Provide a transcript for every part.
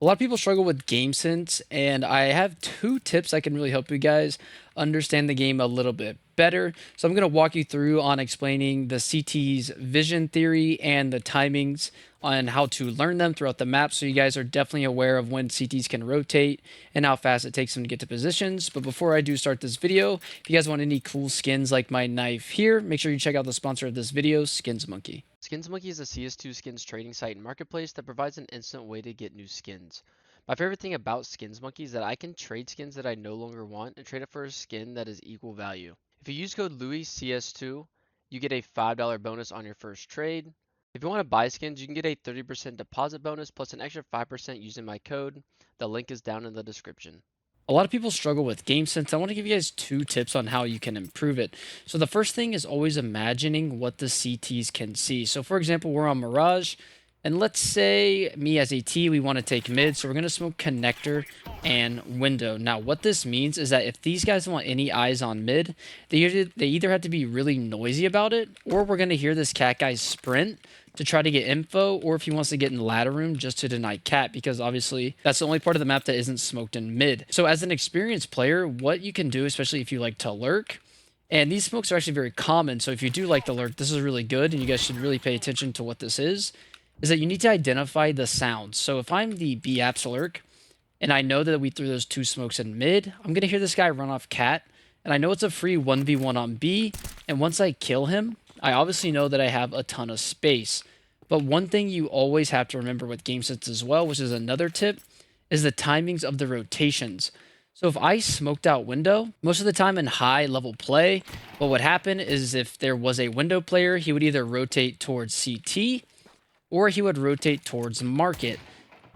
A lot of people struggle with game sense, and I have two tips that can really help you guys understand the game a little bit better. So I'm going to walk you through on explaining the CT's vision theory and the timings on how to learn them throughout the map, so you guys are definitely aware of when CTs can rotate and how fast it takes them to get to positions. But before I do start this video, if you guys want any cool skins like my knife here, make sure you check out the sponsor of this video, Skins Monkey. Skins Monkey is a CS2 skins trading site and marketplace that provides an instant way to get new skins. My favorite thing about Skins Monkey is that I can trade skins that I no longer want and trade it for a skin that is equal value. If you use code Louis CS2, you get a $5 bonus on your first trade. If you want to buy skins, you can get a 30% deposit bonus plus an extra 5% using my code. The link is down in the description. A lot of people struggle with game sense. I want to give you guys two tips on how you can improve it. So the first thing is always imagining what the CTs can see. So for example, we're on Mirage, and let's say me as a T, we want to take mid, so we're going to smoke connector and window. Now what this means is that if these guys want any eyes on mid, they either have to be really noisy about it, or we're going to hear this cat guy sprint to try to get info, or if he wants to get in the ladder room just to deny cat, because obviously that's the only part of the map that isn't smoked in mid. So as an experienced player, what you can do, especially if you like to lurk, and these smokes are actually very common, so if you do like to lurk, this is really good, and you guys should really pay attention to what this is that you need to identify the sounds. So if I'm the B-Apps lurk, and I know that we threw those two smokes in mid, I'm going to hear this guy run off cat, and I know it's a free 1v1 on B, and once I kill him, I obviously know that I have a ton of space. But one thing you always have to remember with game sets as well, which is another tip, is the timings of the rotations. So if I smoked out window, most of the time in high level play, what would happen is if there was a window player, he would either rotate towards CT or he would rotate towards market.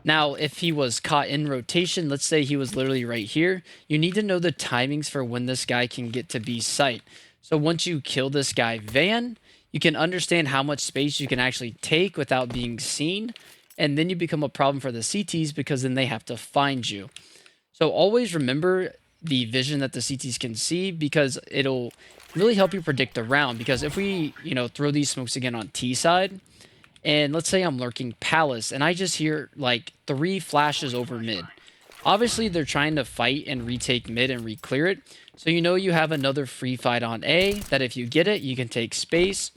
Now, if he was caught in rotation, let's say he was literally right here, you need to know the timings for when this guy can get to B site. So once you kill this guy Van, you can understand how much space you can actually take without being seen, and then you become a problem for the CTs because then they have to find you. So always remember the vision that the CTs can see, because it'll really help you predict the round. Because if we, throw these smokes again on T side, and let's say I'm lurking Palace, and I just hear like 3 flashes over mid. Obviously, they're trying to fight and retake mid and re-clear it. So you know you have another free fight on A, that if you get it, you can take space.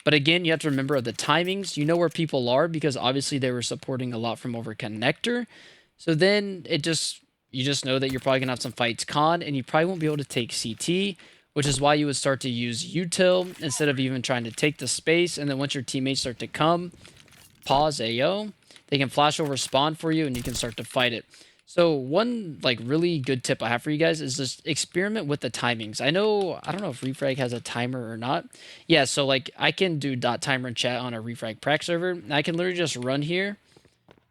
But again, you have to remember the timings. You know where people are, because obviously they were supporting a lot from over connector. So then you just know that you're probably going to have some fights con, and you probably won't be able to take CT, which is why you would start to use util instead of even trying to take the space. And then once your teammates start to come, pause AO, they can flash over spawn for you, and you can start to fight it. So one really good tip I have for you guys is just experiment with the timings. I don't know if Refrag has a timer or not. Yeah, so I can do dot timer and chat on a Refrag prac server, and I can literally just run here.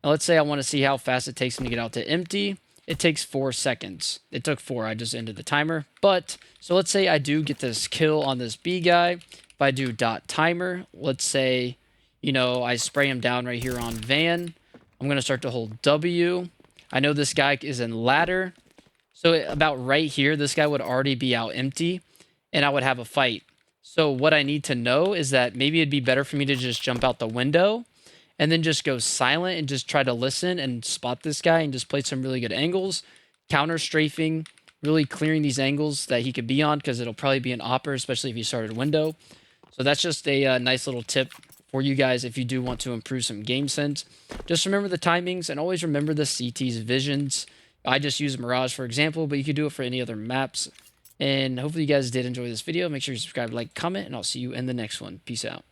Now let's say I want to see how fast it takes me to get out to empty. It takes 4 seconds. It took 4. I just ended the timer. But, so let's say I do get this kill on this B guy. If I do dot timer, let's say, I spray him down right here on Van. I'm going to start to hold W. I know this guy is in ladder. So about right here, this guy would already be out empty, and I would have a fight. So what I need to know is that maybe it'd be better for me to just jump out the window and then just go silent and just try to listen and spot this guy and just play some really good angles, counter strafing, really clearing these angles that he could be on, because it'll probably be an opper, especially if he started window. So that's just a nice little tip for you guys if you do want to improve some game sense. Just remember the timings, and always remember the CT's visions. I just use Mirage for example, but you could do it for any other maps. And hopefully you guys did enjoy this video. Make sure you subscribe, like, comment, and I'll see you in the next one. Peace out.